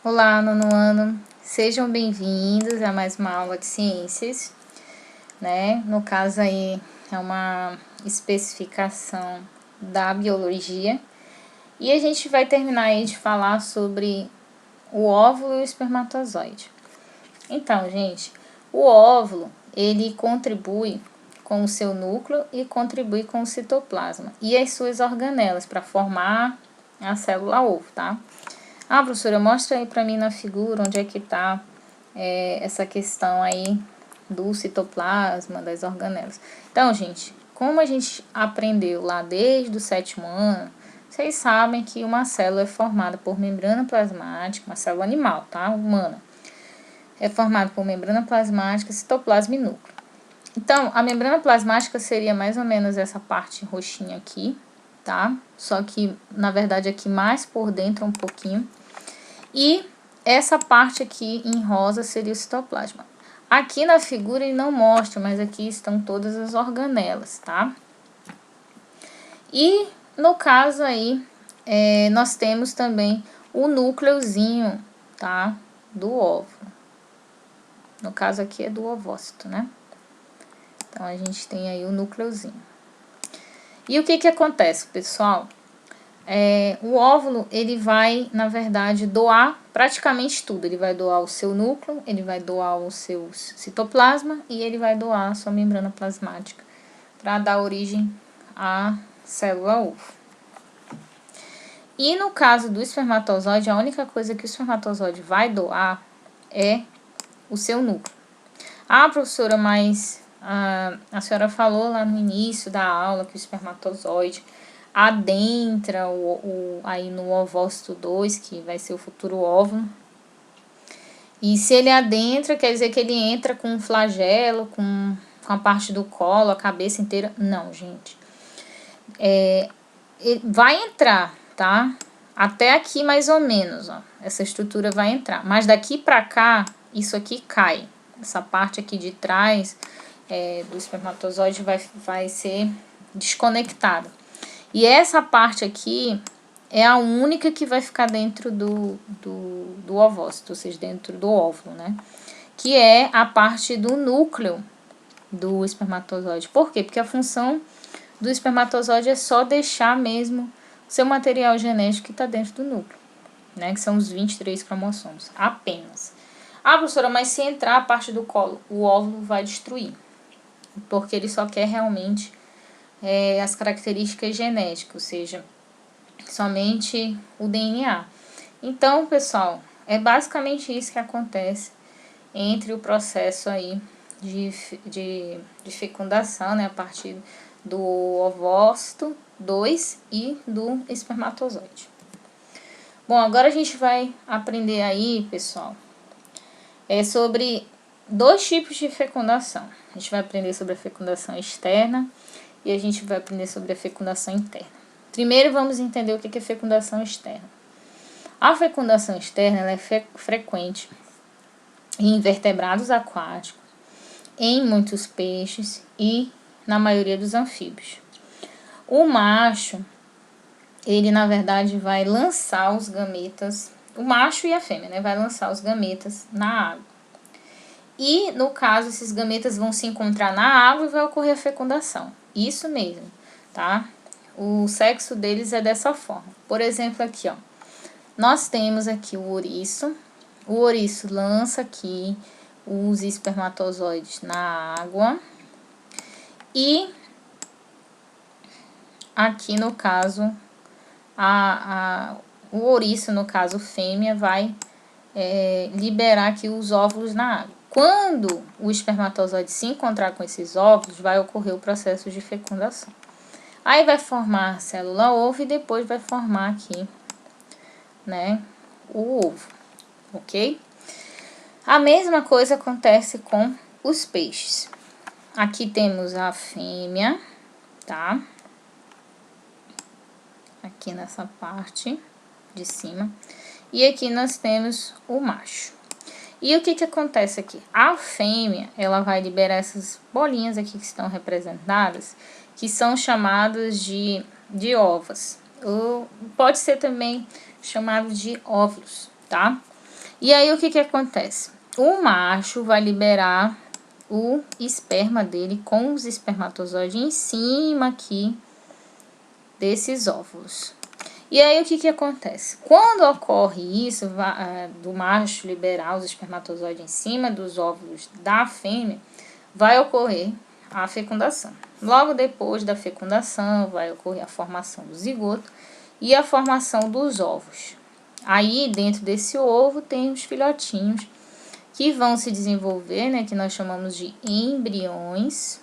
Olá, nono ano, sejam bem-vindos a mais uma aula de ciências, né? No caso aí é uma especificação da biologia e a gente vai terminar aí de falar sobre o óvulo e o espermatozoide. Então, gente, o óvulo, ele contribui com o seu núcleo e contribui com o citoplasma e as suas organelas para formar a célula ovo, tá? Ah, professora, mostra aí para mim na figura onde é que está essa questão aí do citoplasma, das organelas. Então, gente, como a gente aprendeu lá desde o 7º ano, vocês sabem que uma célula é formada por membrana plasmática, uma célula animal, tá? Humana. É formada por membrana plasmática, citoplasma e núcleo. Então, a membrana plasmática seria mais ou menos essa parte roxinha aqui, tá? Só que, na verdade, aqui mais por dentro um pouquinho. E essa parte aqui em rosa seria o citoplasma. Aqui na figura ele não mostra, mas aqui estão todas as organelas, tá? E no caso aí, nós temos também o núcleozinho, tá? Do óvulo. No caso aqui é do ovócito, né? Então, a gente tem aí o núcleozinho. E o que acontece, pessoal? O óvulo, ele vai, na verdade, doar praticamente tudo. Ele vai doar o seu núcleo, ele vai doar o seu citoplasma e ele vai doar a sua membrana plasmática para dar origem à célula ovo. E no caso do espermatozoide, a única coisa que o espermatozoide vai doar é o seu núcleo. Ah, professora, mas a senhora falou lá no início da aula que o espermatozoide adentra aí no ovócito 2, que vai ser o futuro óvulo. E se ele adentra, quer dizer que ele entra com um flagelo, com a parte do colo, a cabeça inteira. Não, gente. Vai entrar, tá? Até aqui mais ou menos, ó. Essa estrutura vai entrar. Mas daqui pra cá, isso aqui cai. Essa parte aqui de trás do espermatozoide vai ser desconectada. E essa parte aqui é a única que vai ficar dentro do ovócito, ou seja, dentro do óvulo, né? Que é a parte do núcleo do espermatozoide. Por quê? Porque a função do espermatozoide é só deixar mesmo seu material genético que está dentro do núcleo, né? Que são os 23 cromossomos, apenas. Ah, professora, mas se entrar a parte do colo, o óvulo vai destruir. Porque ele só quer realmente as características genéticas, ou seja, somente o DNA. Então, pessoal, é basicamente isso que acontece entre o processo aí de fecundação, né, a partir do ovócito 2 e do espermatozoide. Bom, agora a gente vai aprender aí, pessoal, sobre 2 tipos de fecundação. A gente vai aprender sobre a fecundação externa e a gente vai aprender sobre a fecundação interna. Primeiro, vamos entender o que é fecundação externa. A fecundação externa ela é frequente em invertebrados aquáticos, em muitos peixes e na maioria dos anfíbios. O macho, ele na verdade vai lançar os gametas, o macho e a fêmea, né, vai lançar os gametas na água. E, no caso, esses gametas vão se encontrar na água e vai ocorrer a fecundação. Isso mesmo, tá? O sexo deles é dessa forma. Por exemplo, aqui, ó. Nós temos aqui o ouriço. O ouriço lança aqui os espermatozoides na água. E aqui, no caso, o ouriço, no caso fêmea, vai liberar aqui os óvulos na água. Quando o espermatozoide se encontrar com esses óvulos, vai ocorrer o processo de fecundação. Aí vai formar a célula ovo e depois vai formar aqui, né, o ovo, ok? A mesma coisa acontece com os peixes. Aqui temos a fêmea, tá? Aqui nessa parte de cima. E aqui nós temos o macho. E o que acontece aqui? A fêmea, ela vai liberar essas bolinhas aqui que estão representadas, que são chamadas de ovas. Ou pode ser também chamado de óvulos, tá? E aí, o que que acontece? O macho vai liberar o esperma dele com os espermatozoides em cima aqui desses óvulos. E aí, o que que acontece? Quando ocorre isso, do macho liberar os espermatozoides em cima dos óvulos da fêmea, vai ocorrer a fecundação. Logo depois da fecundação, vai ocorrer a formação do zigoto e a formação dos ovos. Aí, dentro desse ovo, tem os filhotinhos que vão se desenvolver, né, que nós chamamos de embriões,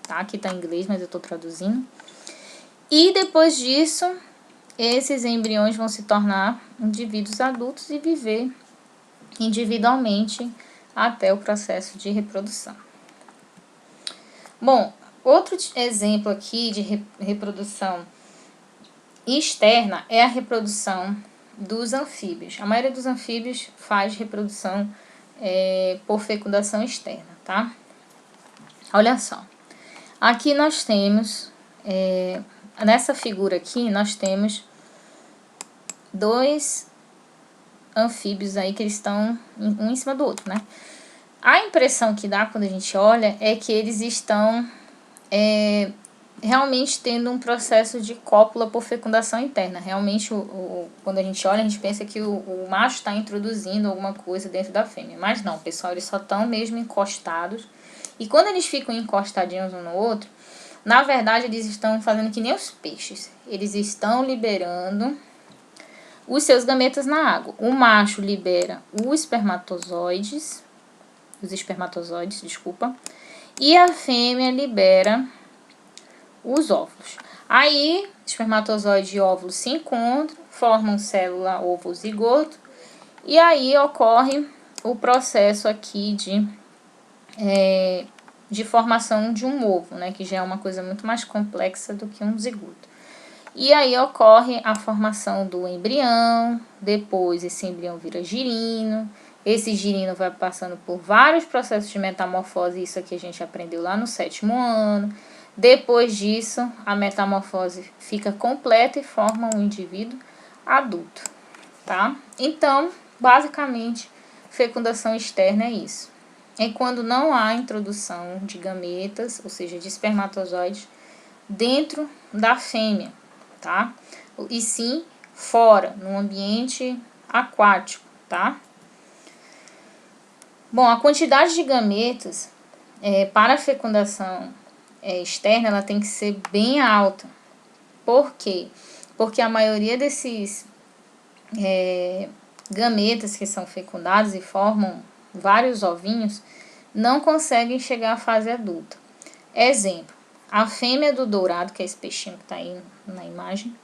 tá? Aqui tá em inglês, mas eu tô traduzindo. E depois disso, esses embriões vão se tornar indivíduos adultos e viver individualmente até o processo de reprodução. Bom, outro exemplo aqui de reprodução externa é a reprodução dos anfíbios. A maioria dos anfíbios faz reprodução por fecundação externa, tá? Olha só. Aqui nós temos, nessa figura aqui, nós temos dois anfíbios aí que eles estão um em cima do outro, né? A impressão que dá quando a gente olha é que eles estão realmente tendo um processo de cópula por fecundação interna. Realmente, quando a gente olha, a gente pensa que o macho está introduzindo alguma coisa dentro da fêmea. Mas não, pessoal, eles só estão mesmo encostados. E quando eles ficam encostadinhos um no outro, na verdade, eles estão fazendo que nem os peixes. Eles estão liberando os seus gametas na água. O macho libera os espermatozoides, e a fêmea libera os óvulos. Aí, espermatozoide e óvulo se encontram, formam célula ovo-zigoto, e aí ocorre o processo aqui de formação de um ovo, né, que já é uma coisa muito mais complexa do que um zigoto. E aí ocorre a formação do embrião, depois esse embrião vira girino, esse girino vai passando por vários processos de metamorfose, isso aqui a gente aprendeu lá no 7º ano. Depois disso, a metamorfose fica completa e forma um indivíduo adulto, tá? Então, basicamente, fecundação externa é isso. É quando não há introdução de gametas, ou seja, de espermatozoides, dentro da fêmea, tá? E sim fora, num ambiente aquático, tá? Bom, a quantidade de gametas para a fecundação externa, ela tem que ser bem alta. Por quê? Porque a maioria desses gametas que são fecundados e formam vários ovinhos não conseguem chegar à fase adulta. Exemplo, a fêmea do dourado, que é esse peixinho que está aí na imagem,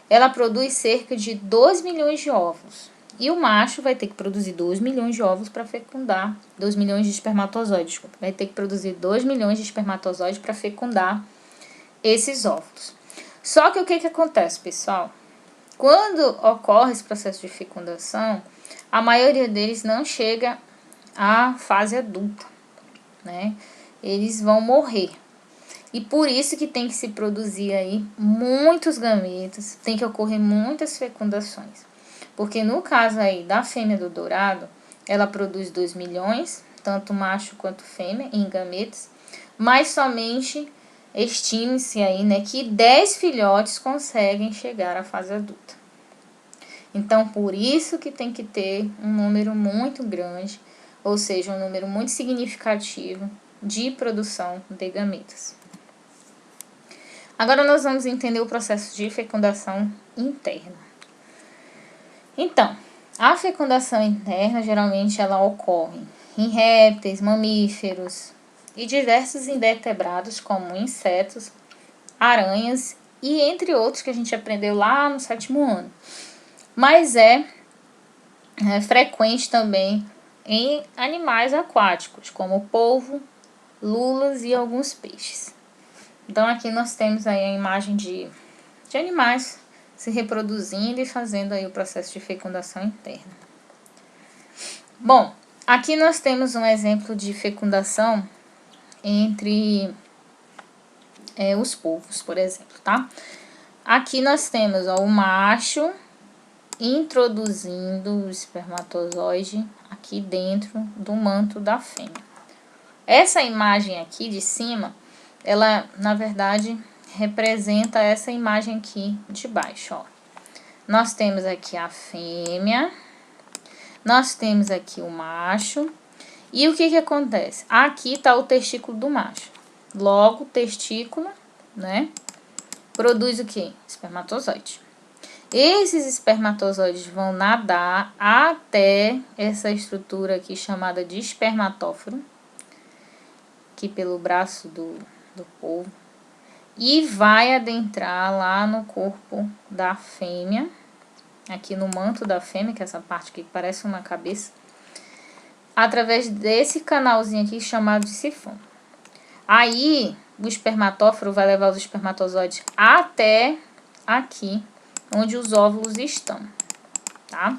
ela produz cerca de 2 milhões de ovos. E o macho vai ter que produzir 2 milhões de ovos para fecundar, 2 milhões de espermatozoides, desculpa. Vai ter que produzir 2 milhões de espermatozoides para fecundar esses óvulos. Só que o que acontece, pessoal? Quando ocorre esse processo de fecundação, a maioria deles não chega à fase adulta, né? Eles vão morrer. E por isso que tem que se produzir aí muitos gametas, tem que ocorrer muitas fecundações. Porque no caso aí da fêmea do dourado, ela produz 2 milhões, tanto macho quanto fêmea, em gametas, mas somente estime-se aí, né, que 10 filhotes conseguem chegar à fase adulta. Então, por isso que tem que ter um número muito grande, ou seja, um número muito significativo de produção de gametas. Agora nós vamos entender o processo de fecundação interna. Então, a fecundação interna, geralmente, ela ocorre em répteis, mamíferos e diversos invertebrados, como insetos, aranhas e entre outros que a gente aprendeu lá no 7º ano. Mas é frequente também em animais aquáticos, como polvo, lulas e alguns peixes. Então, aqui nós temos aí a imagem de animais se reproduzindo e fazendo aí o processo de fecundação interna. Bom, aqui nós temos um exemplo de fecundação entre os polvos, por exemplo, tá? Aqui nós temos o macho introduzindo o espermatozoide aqui dentro do manto da fêmea. Essa imagem aqui de cima, ela, na verdade, representa essa imagem aqui de baixo, ó. Nós temos aqui a fêmea, nós temos aqui o macho, e o que acontece? Aqui está o testículo do macho. Logo, o testículo, né, produz o que? Espermatozoide. Esses espermatozoides vão nadar até essa estrutura aqui chamada de espermatóforo, aqui pelo braço do polvo, e vai adentrar lá no corpo da fêmea, aqui no manto da fêmea, que é essa parte aqui que parece uma cabeça, através desse canalzinho aqui chamado de sifão. Aí, o espermatóforo vai levar os espermatozoides até aqui, onde os óvulos estão, tá?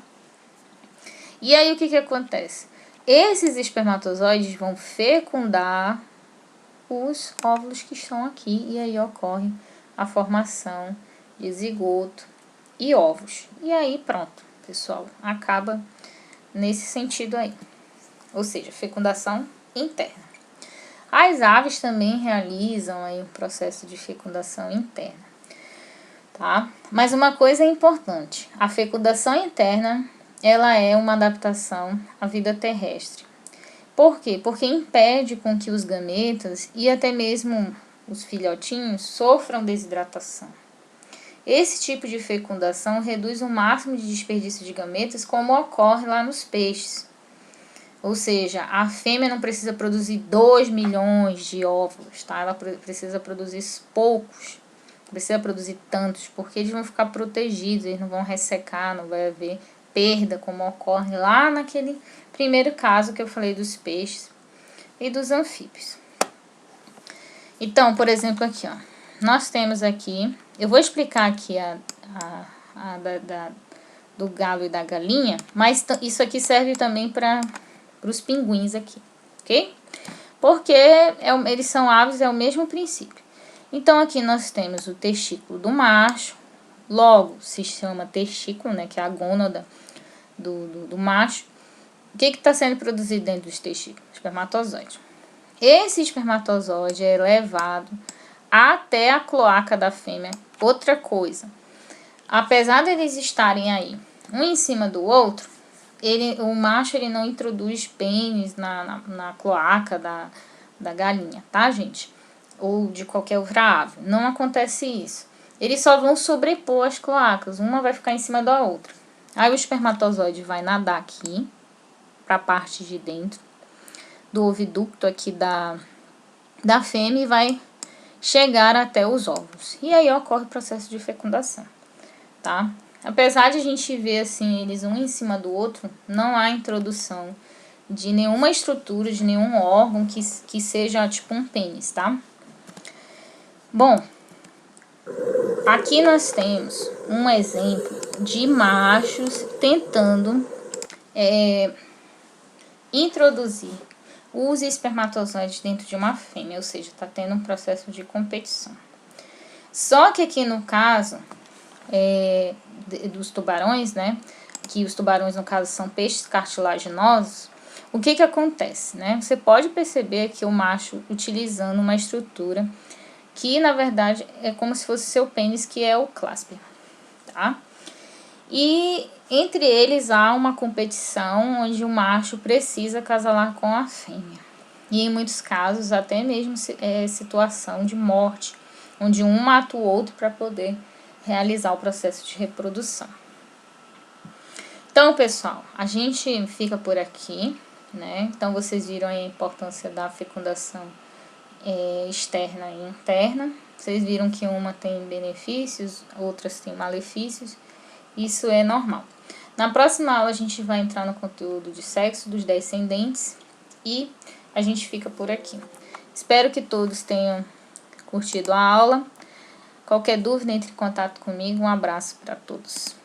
E aí, o que acontece? Esses espermatozoides vão fecundar os óvulos que estão aqui, e aí ocorre a formação de zigoto e ovos. E aí, pronto, pessoal, acaba nesse sentido aí. Ou seja, fecundação interna. As aves também realizam aí um processo de fecundação interna, tá? Mas uma coisa é importante, a fecundação interna, ela é uma adaptação à vida terrestre. Por quê? Porque impede com que os gametas e até mesmo os filhotinhos sofram desidratação. Esse tipo de fecundação reduz o máximo de desperdício de gametas, como ocorre lá nos peixes. Ou seja, a fêmea não precisa produzir 2 milhões de óvulos, tá? Ela precisa produzir poucos, não precisa produzir tantos, porque eles vão ficar protegidos, eles não vão ressecar, não vai haver perda, como ocorre lá naquele primeiro caso que eu falei dos peixes e dos anfíbios. Então, por exemplo, aqui, ó, nós temos aqui, eu vou explicar aqui do galo e da galinha, mas isso aqui serve também para os pinguins aqui, ok? Porque eles são aves, é o mesmo princípio. Então, aqui nós temos o testículo do macho, logo se chama testículo, né, que é a gônada do macho. O que está sendo produzido dentro dos testículos? Espermatozoide. Esse espermatozoide é levado até a cloaca da fêmea. Outra coisa, apesar de eles estarem aí, um em cima do outro, o macho ele não introduz pênis na cloaca da galinha, tá, gente? Ou de qualquer outra ave. Não acontece isso. Eles só vão sobrepor as cloacas. Uma vai ficar em cima da outra. Aí o espermatozoide vai nadar aqui, para a parte de dentro do oviducto aqui da fêmea e vai chegar até os óvulos. E aí ocorre o processo de fecundação, tá? Apesar de a gente ver assim, eles um em cima do outro, não há introdução de nenhuma estrutura, de nenhum órgão que seja tipo um pênis, tá? Bom, aqui nós temos um exemplo de machos tentando introduzir os espermatozoides dentro de uma fêmea, ou seja, está tendo um processo de competição. Só que aqui no caso dos tubarões, né, que os tubarões no caso são peixes cartilaginosos, o que acontece, né? Você pode perceber que o macho utilizando uma estrutura que na verdade é como se fosse seu pênis, que é o clasper, tá? E entre eles há uma competição onde o macho precisa acasalar com a fêmea. E em muitos casos até mesmo situação de morte, onde um mata o outro para poder realizar o processo de reprodução. Então, pessoal, a gente fica por aqui, né? Então, vocês viram a importância da fecundação externa e interna. Vocês viram que uma tem benefícios, outras têm malefícios. Isso é normal. Na próxima aula, a gente vai entrar no conteúdo de sexo dos descendentes e a gente fica por aqui. Espero que todos tenham curtido a aula. Qualquer dúvida, entre em contato comigo. Um abraço para todos.